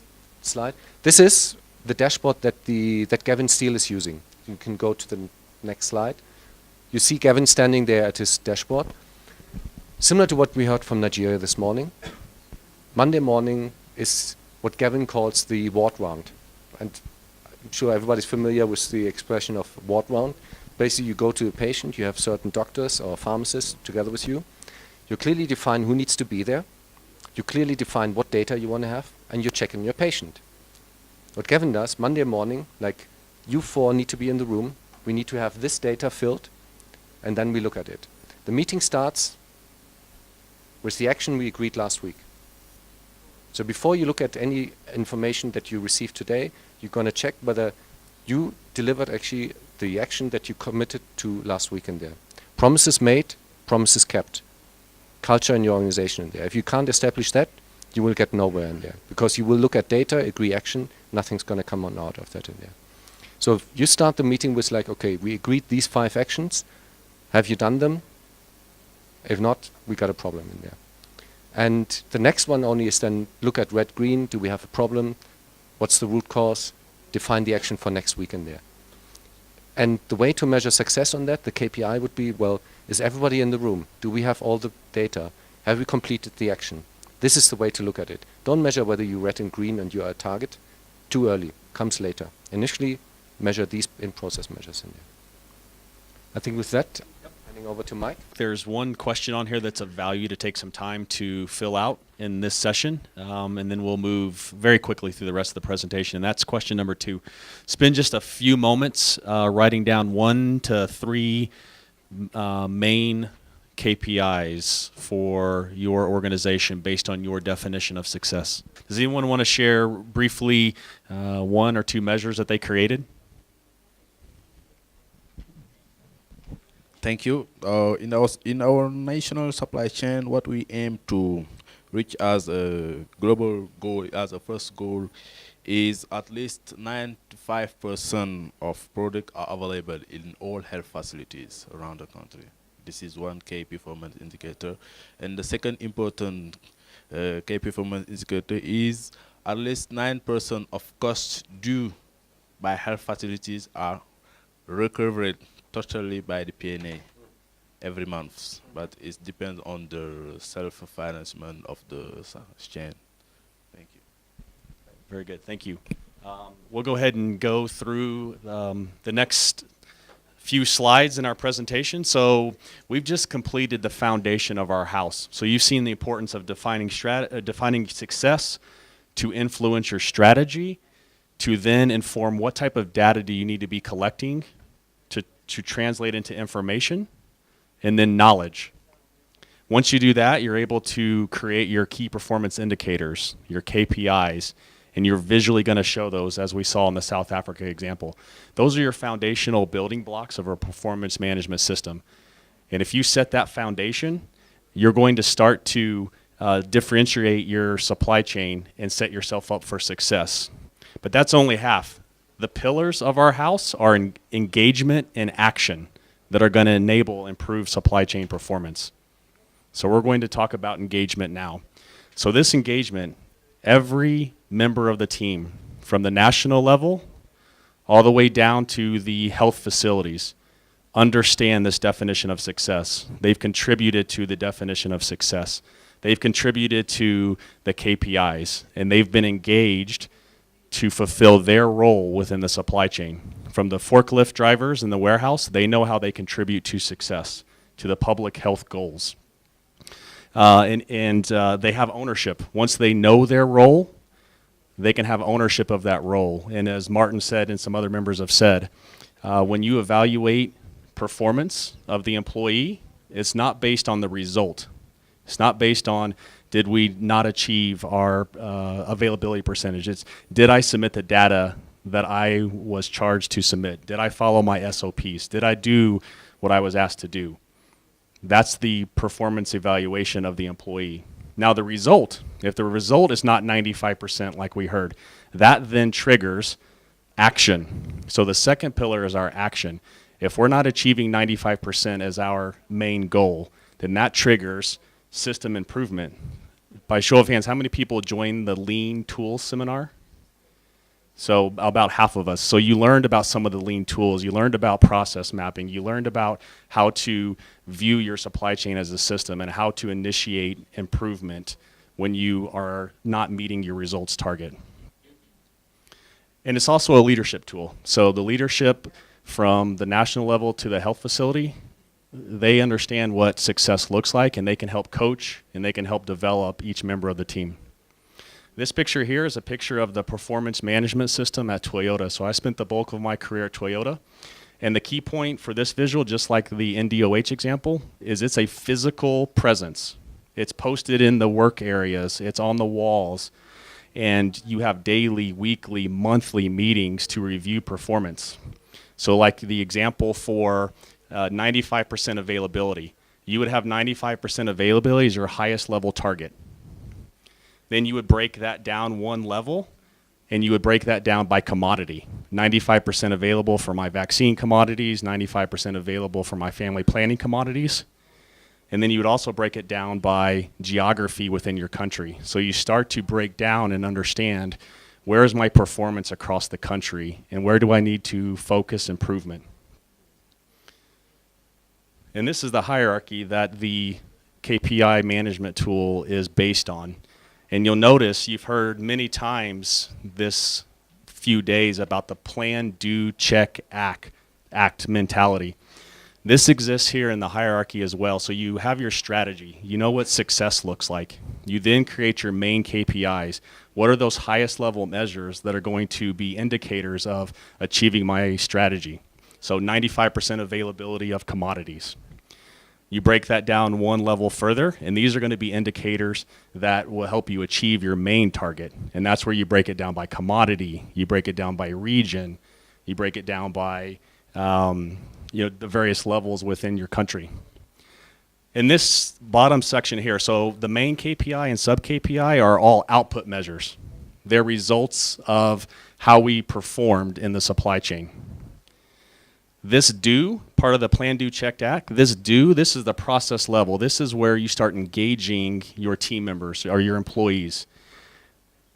slide. This is the dashboard that Gavin Steele is using. You can go to the next slide. You see Gavin standing there at his dashboard. Similar to what we heard from Nigeria this morning. Monday morning is what Gavin calls the ward round. And I'm sure everybody's familiar with the expression of ward round. Basically, you go to a patient, you have certain doctors or pharmacists together with you. You clearly define who needs to be there. You clearly define what data you want to have, and you check in your patient. What Gavin does, Monday morning, like you 4 need to be in the room we need to have this data filled, and then we look at it. The meeting starts with the action we agreed last week. So before you look at any information that you received today, you're going to check whether you delivered actually the action that you committed to last week in there. Promises made, promises kept. Culture in your organization in there. If you can't establish that, you will get nowhere in there, because you will look at data, agree action, nothing's going to come on out of that in there. So if you start the meeting with like, okay, we agreed these 5 actions, have you done them? If not, we got a problem in there. And the next one only is then look at red, green, do we have a problem? What's the root cause? Define the action for next week in there. And the way to measure success on that, the KPI would be, well, is everybody in the room? Do we have all the data? Have we completed the action? This is the way to look at it. Don't measure whether you're red and green and you are a target. Too early. Comes later. Initially, measure these in-process measures in there. I think with that, handing over to Mike. There's one question on here that's of value to take some time to fill out in this session, and then we'll move very quickly through the rest of the presentation. And that's question number 2. Spend just a few moments writing down 1 to 3 main KPIs for your organization based on your definition of success. Does anyone want to share briefly 1 or 2 measures that they created? Thank you. In our national supply chain, what we aim to reach as a global goal, as a first goal, is at least 95% of products are available in all health facilities around the country. This is one key performance indicator. And the second important key performance indicator is at least 9% of costs due by health facilities are recovered totally by the PNA every month, but it depends on the self-financement of the chain. Thank you. Very good, thank you. We'll go ahead and go through the next few slides in our presentation. So we've just completed the foundation of our house. So you've seen the importance of defining success to influence your strategy, to then inform what type of data do you need to be collecting to translate into information, and then knowledge. Once you do that, you're able to create your key performance indicators, your KPIs, and you're visually going to show those, as we saw in the South Africa example. Those are your foundational building blocks of a performance management system. And if you set that foundation, you're going to start to differentiate your supply chain and set yourself up for success. But that's only half. The pillars of our house are engagement and action that are going to enable improved supply chain performance. So we're going to talk about engagement now. So this engagement, every member of the team, from the national level all the way down to the health facilities, understand this definition of success. They've contributed to the definition of success. They've contributed to the KPIs, and they've been engaged to fulfill their role within the supply chain. From the forklift drivers in the warehouse, they know how they contribute to success, to the public health goals. And they have ownership. Once they know their role, they can have ownership of that role. And as Martin said and some other members have said, when you evaluate performance of the employee, it's not based on the result. It's not based on, did we not achieve our availability percentage? It's, did I submit the data that I was charged to submit? Did I follow my SOPs? Did I do what I was asked to do? That's the performance evaluation of the employee. Now the result, if the result is not 95% like we heard, that then triggers action. So the second pillar is our action. If we're not achieving 95% as our main goal, then that triggers system improvement. By show of hands, how many people joined the Lean Tools seminar? So about half of us. So you learned about some of the Lean tools. You learned about process mapping. You learned about how to view your supply chain as a system and how to initiate improvement when you are not meeting your results target. And it's also a leadership tool. So the leadership from the national level to the health facility, they understand what success looks like, and they can help coach and they can help develop each member of the team. This picture here is a picture of the performance management system at Toyota. So I spent the bulk of my career at Toyota, And the key point for this visual, just like the NDOH example, is it's a physical presence. It's posted in the work areas, it's on the walls, and you have daily, weekly, monthly meetings to review performance. So like the example for 95% availability, you would have 95% availability as your highest level target. Then you would break that down one level, and you would break that down by commodity. 95% available for my vaccine commodities, 95% available for my family planning commodities. And then you would also break it down by geography within your country. So you start to break down and understand, where is my performance across the country, and where do I need to focus improvement? And this is the hierarchy that the KPI management tool is based on. And you'll notice, you've heard many times this few days about the plan, do, check, act mentality. This exists here in the hierarchy as well. So you have your strategy. You know what success looks like. You then create your main KPIs. What are those highest level measures that are going to be indicators of achieving my strategy? So 95% availability of commodities. You break that down one level further, and these are going to be indicators that will help you achieve your main target. And that's where you break it down by commodity, you break it down by region, you break it down by the various levels within your country. In this bottom section here, so the main KPI and sub KPI are all output measures. They're results of how we performed in the supply chain. This do, part of the plan, do, check, act, this is the process level. This is where you start engaging your team members or your employees.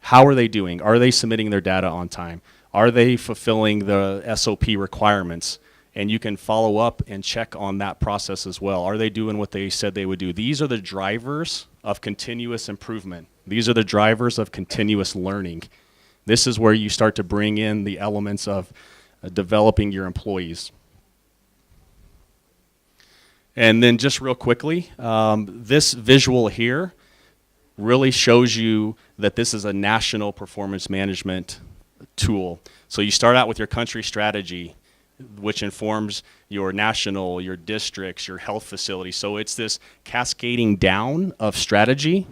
How are they doing? Are they submitting their data on time? Are they fulfilling the SOP requirements? And you can follow up and check on that process as well. Are they doing what they said they would do? These are the drivers of continuous improvement. These are the drivers of continuous learning. This is where you start to bring in the elements of developing your employees. And then just real quickly, this visual here really shows you that this is a national performance management tool. So you start out with your country strategy, which informs your national, your districts, your health facilities. So it's this cascading down of strategy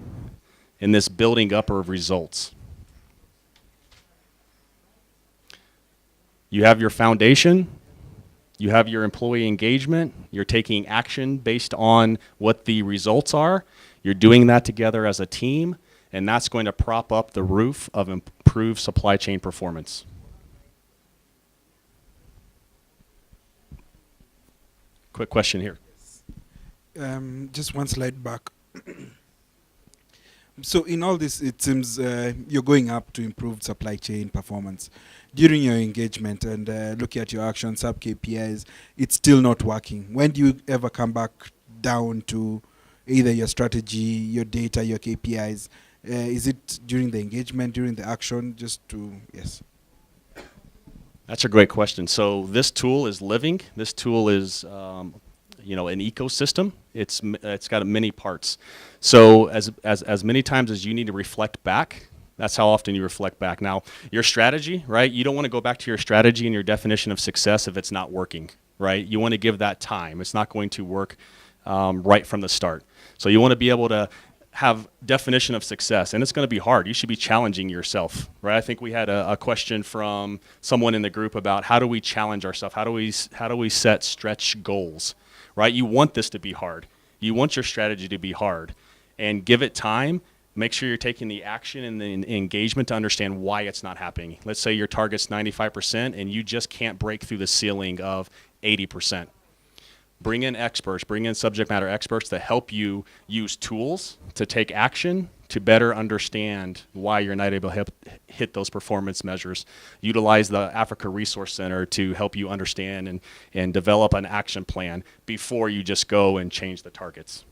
and this building up of results. You have your foundation, you have your employee engagement, you're taking action based on what the results are, you're doing that together as a team, and that's going to prop up the roof of improved supply chain performance. Quick question here. Just one slide back. So in all this, it seems you're going up to improve supply chain performance. During your engagement and looking at your action sub KPIs, it's still not working. When do you ever come back down to either your strategy, your data, your KPIs? Is it during the engagement, during the action, just to, yes? That's a great question. So this tool is living. This tool is an ecosystem. It's got many parts. So as many times as you need to reflect back, that's how often you reflect back. Now, your strategy, right? You don't want to go back to your strategy and your definition of success if it's not working, right? You want to give that time. It's not going to work right from the start. So you want to be able to have definition of success, and it's going to be hard. You should be challenging yourself, right? I think we had a question from someone in the group about how do we challenge ourselves? How do we set stretch goals, right? You want this to be hard. You want your strategy to be hard, and give it time. Make sure you're taking the action and the engagement to understand why it's not happening. Let's say your target's 95% and you just can't break through the ceiling of 80%. Bring in experts, bring in subject matter experts to help you use tools to take action to better understand why you're not able to hit those performance measures. Utilize the Africa Resource Center to help you understand and develop an action plan before you just go and change the targets.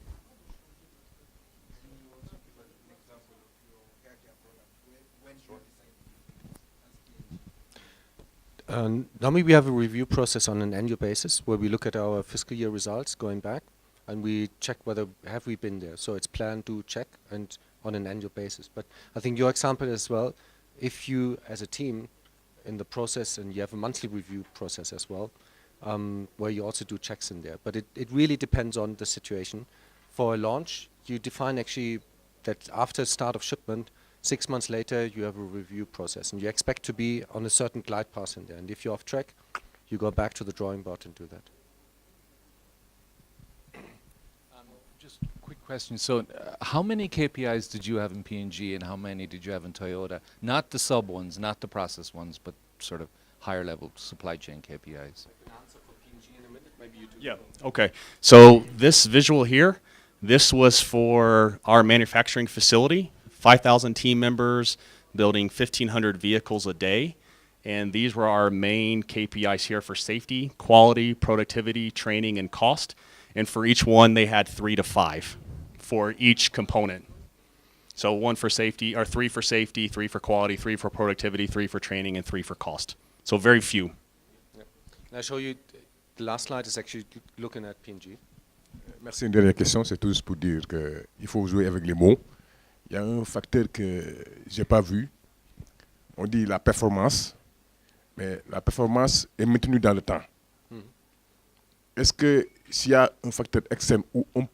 Normally we have a review process on an annual basis where we look at our fiscal year results going back and we check whether have we been there. So it's plan, do, check, and on an annual basis. But I think your example as well, if you as a team in the process and you have a monthly review process as well, where you also do checks in there. But it really depends on the situation. For a launch, you define actually that after start of shipment, 6 months later, you have a review process, and you expect to be on a certain glide path in there. And if you're off track, you go back to the drawing board and do that. Just quick question. So, how many KPIs did you have in P&G, and how many did you have in Toyota? Not the sub ones, not the process ones, but sort of higher level supply chain KPIs. Yeah. Okay. So this visual here, this was for our manufacturing facility, 5,000 team members, building 1,500 vehicles a day. And these were our main KPIs here for safety, quality, productivity, training, and cost. And for each one, they had 3 to 5 for each component. So 1 for safety, or 3 for safety, 3 for quality, 3 for productivity, 3 for training, and 3 for cost. So very few. And I show you, the last slide is actually looking at P&G. Merci. Une dernière question, c'est tout juste pour dire qu'il faut jouer avec les mots. Il y a un facteur que j'ai pas vu. On dit la performance, mais la performance est maintenue dans le temps. Est-ce que s'il y a un facteur externe où on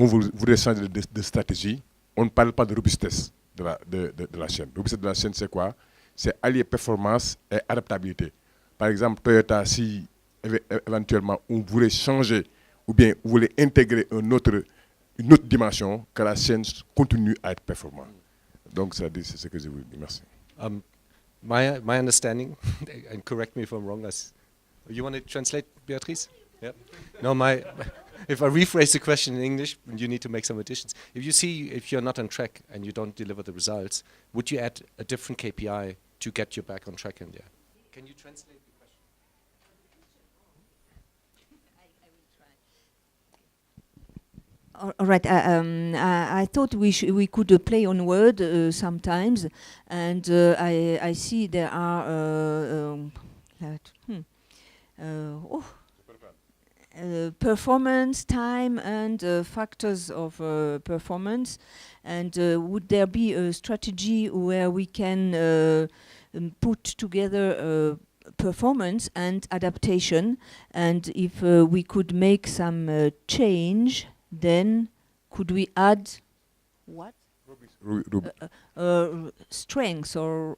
voudrait changer de stratégie, on ne parle pas de robustesse de la chaîne. Robustesse de la chaîne, c'est quoi? C'est allier performance et adaptabilité. Par exemple, Toyota, si éventuellement on voulait changer ou bien on voulait intégrer une autre dimension, que la chaîne continue à être performante. Donc, c'est ce que je vous dis. Merci. My understanding, and correct me if I'm wrong, you want to translate, Beatrice? Yeah. No, if I rephrase the question in English, you need to make some additions. If you're not on track and you don't deliver the results, would you add a different KPI to get you back on track in there? Can you translate the question? All right. I thought we could play on word sometimes, and I see there are performance, time, and factors of performance. And would there be a strategy where we can put together performance and adaptation? And if we could make some change, then could we add what? Strengths or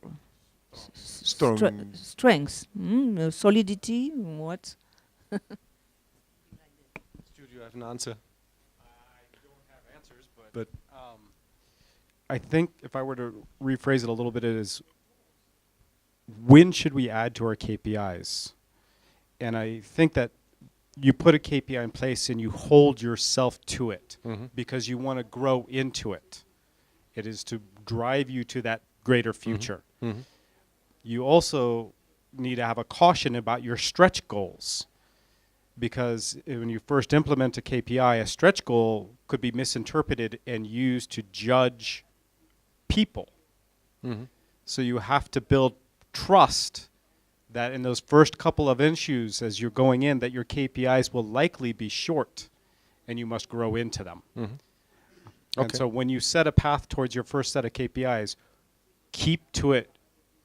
strengths, solidity, what? Stu, do you have an answer? I don't have answers, but I think if I were to rephrase it a little bit, it is when should we add to our KPIs? And I think that you put a KPI in place and you hold yourself to it because you want to grow into it. It is to drive you to that greater future. You also need to have a caution about your stretch goals, because when you first implement a KPI, a stretch goal could be misinterpreted and used to judge people. So you have to build trust that in those first couple of issues as you're going in, that your KPIs will likely be short and you must grow into them. And so when you set a path towards your first set of KPIs, keep to it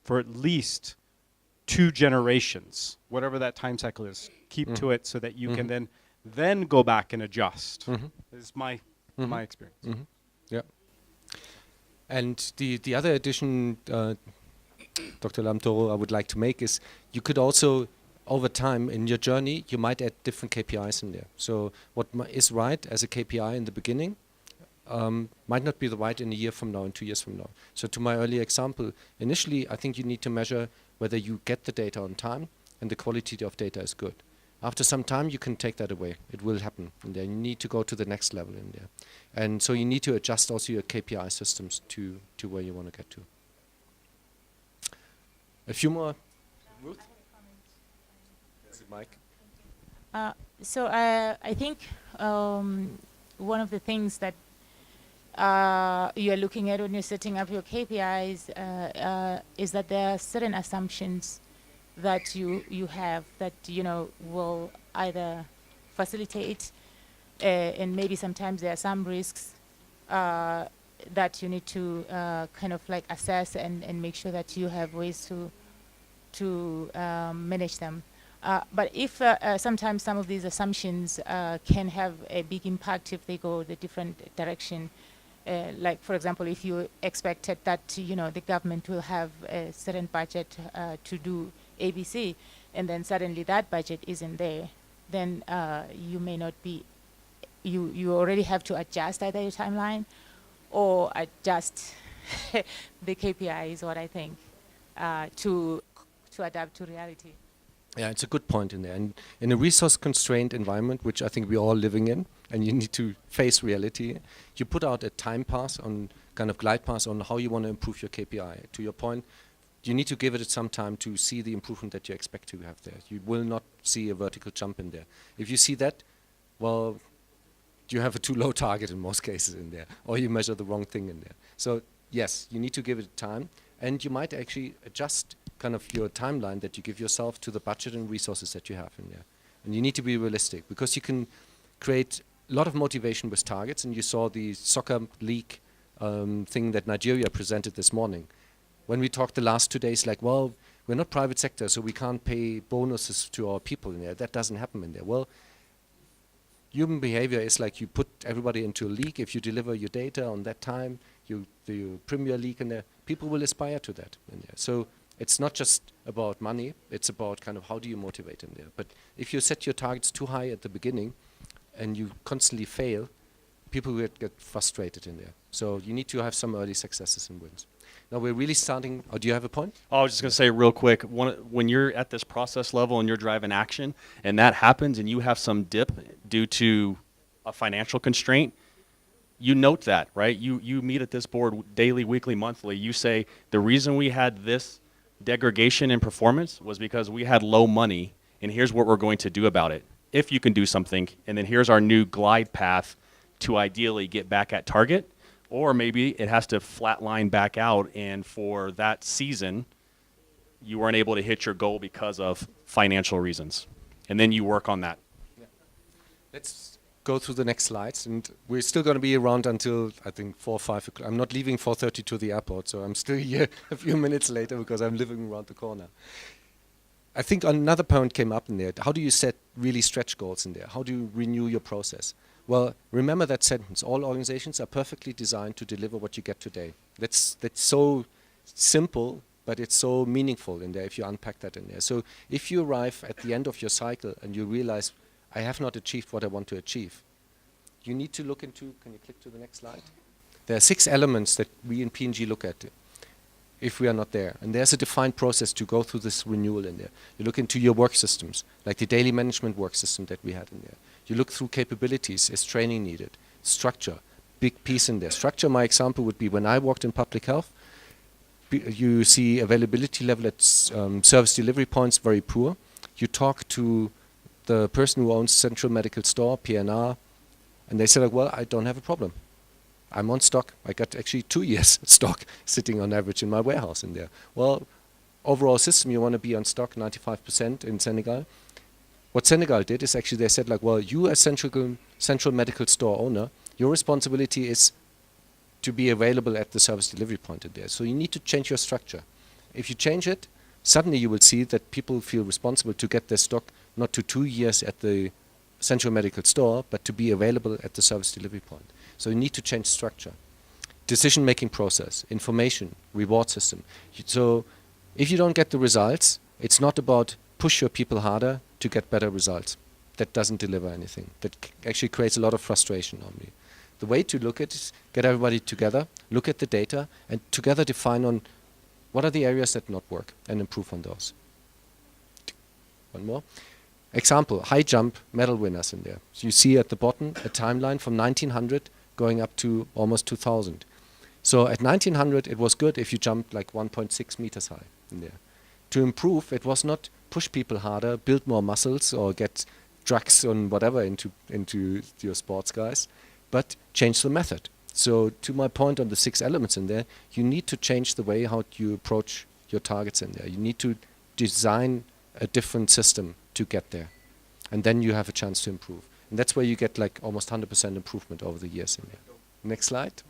for at least 2 generations, whatever that time cycle is. Keep to it so that you can then go back and adjust. This is my experience. Yeah. And the other addition, Dr. Lamtoro, I would like to make is you could also, over time in your journey, you might add different KPIs in there. So what is right as a KPI in the beginning might not be the right in a year from now and 2 years from now. So to my earlier example, initially I think you need to measure whether you get the data on time and the quality of data is good. After some time you can take that away. It will happen in there. You need to go to the next level in there. And so you need to adjust also your KPI systems to where you want to get to. A few more. Ruth? Is it Mike? So I think one of the things that you're looking at when you're setting up your KPIs is that there are certain assumptions that you have that will either facilitate and maybe sometimes there are some risks that you need to kind of like assess and make sure that you have ways to manage them. But if sometimes some of these assumptions can have a big impact if they go the different direction. Like, for example, if you expected that, the government will have a certain budget to do ABC, and then suddenly that budget isn't there, then you may not be, you already have to adjust either your timeline or adjust the KPI is what I think, to adapt to reality. Yeah, it's a good point in there. And in a resource-constrained environment, which I think we're all living in, and you need to face reality, you put out a time pass on, kind of glide path on how you want to improve your KPI. To your point, you need to give it some time to see the improvement that you expect to have there. You will not see a vertical jump in there. If you see that, well, you have a too low target in most cases in there, or you measure the wrong thing in there. So yes, you need to give it time, and you might actually adjust kind of your timeline that you give yourself to the budget and resources that you have in there. And you need to be realistic, because you can create a lot of motivation with targets, and you saw the soccer league thing that Nigeria presented this morning. When we talked the last 2 days, like, well, we're not private sector, so we can't pay bonuses to our people in there. That doesn't happen in there. Well, human behavior is like you put everybody into a league. If you deliver your data on that time, the Premier League in there, people will aspire to that in there. So it's not just about money, it's about kind of how do you motivate in there. But if you set your targets too high at the beginning and you constantly fail, people will get frustrated in there. So you need to have some early successes and wins. Now we're really starting, do you have a point? I was just going to say real quick, when you're at this process level and you're driving action and that happens and you have some dip due to a financial constraint, you note that, right? You meet at this board daily, weekly, monthly. You say the reason we had this degradation in performance was because we had low money, and here's what we're going to do about it. If you can do something, and then here's our new glide path to ideally get back at target, or maybe it has to flatline back out, and for that season, you weren't able to hit your goal because of financial reasons. And then you work on that. Yeah. Let's go through the next slides, and we're still going to be around until, I think, 4 or 5 o'clock. I'm not leaving 4:30 to the airport, so I'm still here a few minutes later because I'm living around the corner. I think another point came up in there. How do you set really stretch goals in there? How do you renew your process? Well, remember that sentence. All organizations are perfectly designed to deliver what you get today. That's so simple, but it's so meaningful in there if you unpack that in there. So if you arrive at the end of your cycle and you realize, I have not achieved what I want to achieve, you need to look into, can you click to the next slide? There are 6 elements that we in P&G look at if we are not there. And there's a defined process to go through this renewal in there. You look into your work systems, like the daily management work system that we had in there. You look through capabilities, is training needed? Structure, big piece in there. Structure, my example would be when I worked in public health, you see availability level at service delivery points very poor. You talk to the person who owns Central Medical Store, PNR, and they say, like, well, I don't have a problem. I'm on stock. I got actually 2 years stock sitting on average in my warehouse in there. Well, overall system, you want to be on stock 95% in Senegal. What Senegal did is actually they said, like, well, you as Central Medical Store owner, your responsibility is to be available at the service delivery point in there. So you need to change your structure. If you change it, suddenly you will see that people feel responsible to get their stock not to 2 years at the Central Medical Store, but to be available at the service delivery point. So you need to change structure. Decision-making process, information, reward system. So if you don't get the results, it's not about push your people harder to get better results. That doesn't deliver anything. That actually creates a lot of frustration on me. The way to look at it is get everybody together, look at the data, and together define on what are the areas that not work and improve on those. One more. Example, high jump medal winners in there. So you see at the bottom a timeline from 1900 going up to almost 2000. So at 1900 it was good if you jumped like 1.6 meters high in there. To improve, it was not push people harder, build more muscles or get drugs and whatever into your sports guys, but change the method. So to my point on the 6 elements in there, you need to change the way how you approach your targets in there. You need to design a different system to get there. And then you have a chance to improve. And that's where you get like almost 100% improvement over the years in there. Next slide.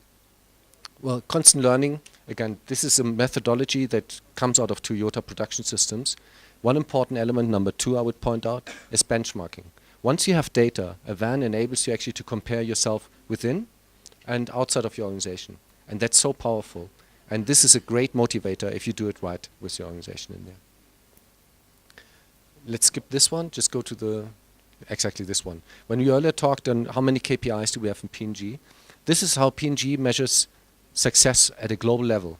Well, constant learning, again, this is a methodology that comes out of Toyota Production Systems. One important element, number 2, I would point out, is benchmarking. Once you have data, a van enables you actually to compare yourself within and outside of your organization. And that's so powerful. And this is a great motivator if you do it right with your organization in there. Let's skip this one, just go to exactly this one. When we earlier talked on how many KPIs do we have in P&G, this is how P&G measures success at a global level.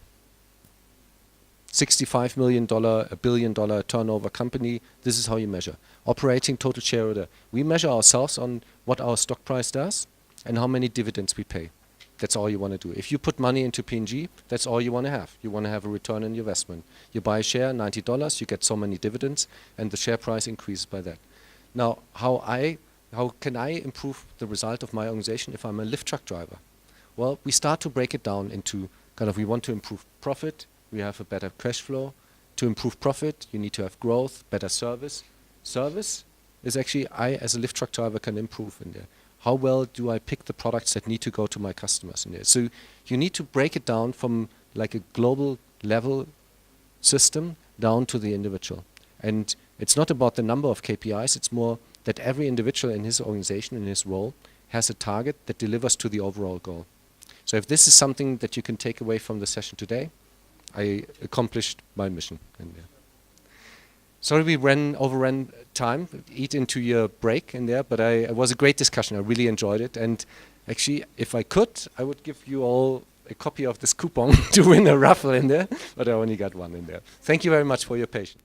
$65 million, $1 billion turnover company, this is how you measure. Operating total shareholder. We measure ourselves on what our stock price does and how many dividends we pay. That's all you want to do. If you put money into P&G, that's all you want to have. You want to have a return on your investment. You buy a share, $90, you get so many dividends, and the share price increases by that. Now, how can I improve the result of my organization if I'm a lift truck driver? Well, we start to break it down into kind of, we want to improve profit, we have a better cash flow. To improve profit, you need to have growth, better service. Service is actually, I as a lift truck driver can improve in there. How well do I pick the products that need to go to my customers in there? So you need to break it down from like a global level system down to the individual. And it's not about the number of KPIs, it's more that every individual in his organization, in his role, has a target that delivers to the overall goal. So if this is something that you can take away from the session today, I accomplished my mission in there. Sorry we overran time, eat into your break in there, but it was a great discussion. I really enjoyed it. And actually, if I could, I would give you all a copy of this coupon to win a raffle in there, but I only got one in there. Thank you very much for your patience.